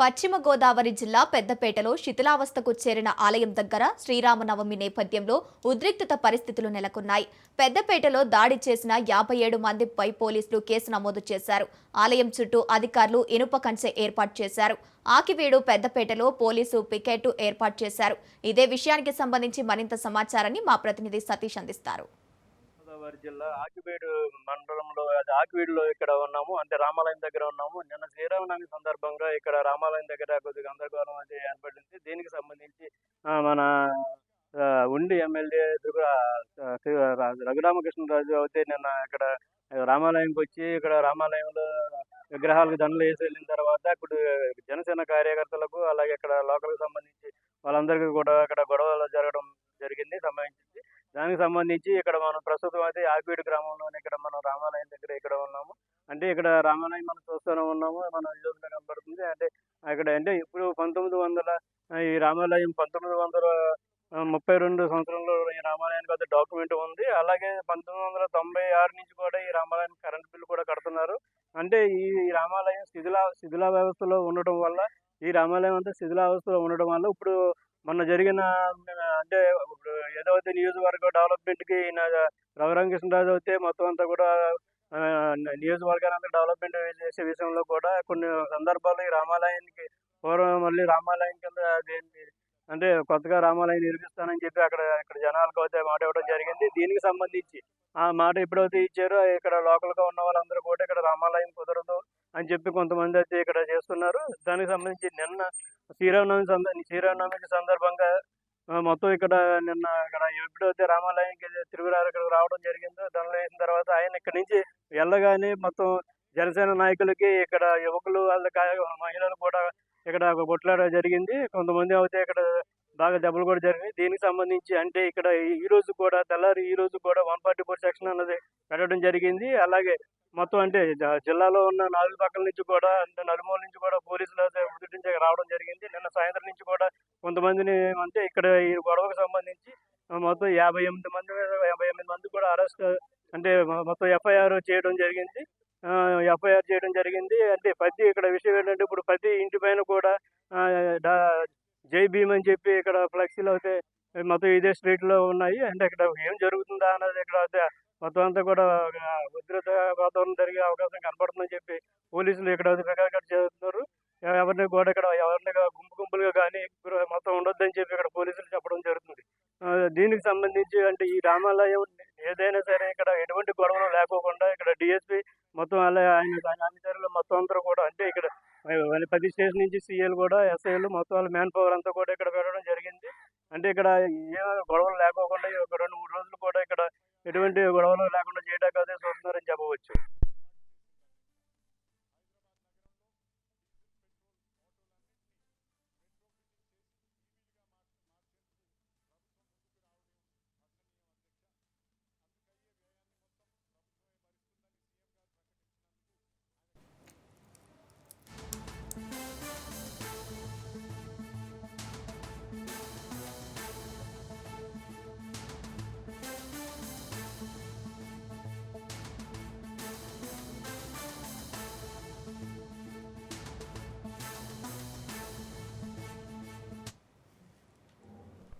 పశ్చిమ గోదావరి జిల్లా పెద్దపేటలో శిథిలావస్థకు చేరిన ఆలయం దగ్గర శ్రీరామనవమి నేపథ్యంలో ఉద్రిక్తత పరిస్థితులు నెలకొన్నాయి. పెద్దపేటలో దాడి చేసిన 57 మందిపై పోలీసులు కేసు నమోదు చేశారు. ఆలయం చుట్టూ అధికారులు ఇనుప కంచె ఏర్పాటు చేశారు. ఆకివీడు పెద్దపేటలో పోలీసు పికెట్ ఏర్పాటు చేశారు. ఇదే విషయానికి సంబంధించి మరింత సమాచారాన్ని మా ప్రతినిధి సతీష్ అందిస్తారు. గోదావరి జిల్లా ఆకివీడు మండలంలో ఆకివీడులో ఇక్కడ ఉన్నాము. అంటే రామాలయం దగ్గర ఉన్నాము. నిన్న శ్రీరామనవమి సందర్భంగా ఇక్కడ రామాలయం దగ్గర కొద్దిగా గందరగోళం అయితే ఏర్పడింది. దీనికి సంబంధించి మన ఉండి ఎమ్మెల్యే రఘురామకృష్ణరాజు అయితే నిన్న ఇక్కడ రామాలయంకి వచ్చి ఇక్కడ రామాలయంలో విగ్రహాలకు దండలు వేసి వెళ్ళిన తర్వాత ఇప్పుడు జనసేన కార్యకర్తలకు అలాగే ఇక్కడ లోకల్కి సంబంధించి వాళ్ళందరికీ కూడా ఇక్కడ గొడవలు జరగడం సంబంధించింది. దానికి సంబంధించి ఇక్కడ మనం ప్రస్తుతం అయితే ఆకివీడు గ్రామంలోనే ఇక్కడ మనం రామాలయం దగ్గర ఇక్కడ ఉన్నాము. అంటే ఇక్కడ రామాలయం మనం చూస్తూనే ఉన్నాము. మన వీడియోలో కనబడుతుంది. అంటే అక్కడ అంటే ఇప్పుడు 1900 ఈ రామాలయం 1932 సంవత్సరంలో ఈ రామాలయానికి అయితే డాక్యుమెంట్ ఉంది. అలాగే 1996 నుంచి కూడా ఈ రామాలయానికి కరెంట్ బిల్లు కూడా కడుతున్నారు. అంటే ఈ రామాలయం శిథిలా వ్యవస్థలో ఉండటం వల్ల ఈ రామాలయం అంతా శిథిలావస్థలో ఉండడం వల్ల ఇప్పుడు మొన్న జరిగిన అంటే ఇప్పుడు ఏదైతే నియోజకవర్గ డెవలప్మెంట్కి రఘురామకృష్ణరాజు అయితే మొత్తం అంతా కూడా నియోజకవర్గాన్ని అంతా డెవలప్మెంట్ చేసే విషయంలో కూడా కొన్ని సందర్భాల్లో ఈ రామాలయానికి పూర్వం మళ్ళీ రామాలయం కింద అంటే కొత్తగా రామాలయం నిర్మిస్తానని చెప్పి ఇక్కడ జనాలకు అయితే మాట ఇవ్వడం జరిగింది. దీనికి సంబంధించి ఆ మాట ఎప్పుడైతే ఇచ్చారో ఇక్కడ లోకల్గా ఉన్న వాళ్ళందరూ కూడా ఇక్కడ రామాలయం కుదరదు అని చెప్పి కొంతమంది అయితే ఇక్కడ చేస్తున్నారు. దానికి సంబంధించి నిన్న శ్రీరామనవమి సందర్భంగా మొత్తం ఇక్కడ నిన్న ఎప్పుడైతే రామాలయానికి తిరుగురారు ఇక్కడికి రావడం జరిగిందో దండలు వేసిన తర్వాత ఆయన ఇక్కడి నుంచి వెళ్ళగానే మొత్తం జనసేన నాయకులకి ఇక్కడ యువకులు మహిళలు కూడా ఇక్కడ కొట్లాడ జరిగింది. కొంతమంది అయితే ఇక్కడ బాగా దెబ్బలు కూడా జరిగినాయి. దీనికి సంబంధించి అంటే ఇక్కడ ఈ రోజు కూడా తెల్లారి ఈ రోజు కూడా 144 సెక్షన్ అన్నది పెట్టడం జరిగింది. అలాగే మొత్తం అంటే జిల్లాలో ఉన్న 4 పక్కల నుంచి కూడా అంటే నలుమూల నుంచి కూడా పోలీసులు అయితే ఉధృతించి రావడం జరిగింది. నిన్న సాయంత్రం నుంచి కూడా కొంతమందిని అంటే ఇక్కడ ఈ గొడవకు సంబంధించి మొత్తం 58 మంది కూడా అరెస్ట్ అంటే మొత్తం ఎఫ్ఐఆర్ చేయడం జరిగింది. అంటే ప్రతి ఇక్కడ విషయం ఏంటంటే ఇప్పుడు ప్రతి ఇంటి పైన కూడా జై భీమ్ అని చెప్పి ఇక్కడ ఫ్లెక్సీలు అయితే మొత్తం ఇదే స్ట్రీట్లో ఉన్నాయి. అంటే ఇక్కడ ఏం జరుగుతుందా అన్నది ఇక్కడ మొత్తం అంతా కూడా ఉద్రిక్త వాతావరణం జరిగే అవకాశం కనపడుతుందని చెప్పి పోలీసులు ఇక్కడ చేస్తున్నారు. ఎవరిని గుంపులుగా కానీ మొత్తం ఉండొద్దని చెప్పి ఇక్కడ పోలీసులు చెప్పడం జరుగుతుంది. దీనికి సంబంధించి అంటే ఈ రామాలయం ఏదైనా సరే ఇక్కడ ఎటువంటి గొడవలు లేకోకుండా ఇక్కడ డిఎస్పీ మొత్తం ఆయన అధికారులు మొత్తం అందరూ కూడా అంటే ఇక్కడ 10 స్టేషన్ నుంచి సీఏలు కూడా ఎస్ఐలు మొత్తం వాళ్ళ మ్యాన్ పవర్ అంతా కూడా ఇక్కడ పెట్టడం జరిగింది. అంటే ఇక్కడ ఏ గొడవలు లేకోకుండా ఒక 2-3 రోజులు కూడా ఇక్కడ ఎటువంటి గొడవలు లేకుండా చేయడానికి అదే చూస్తున్నారని చెప్పవచ్చు.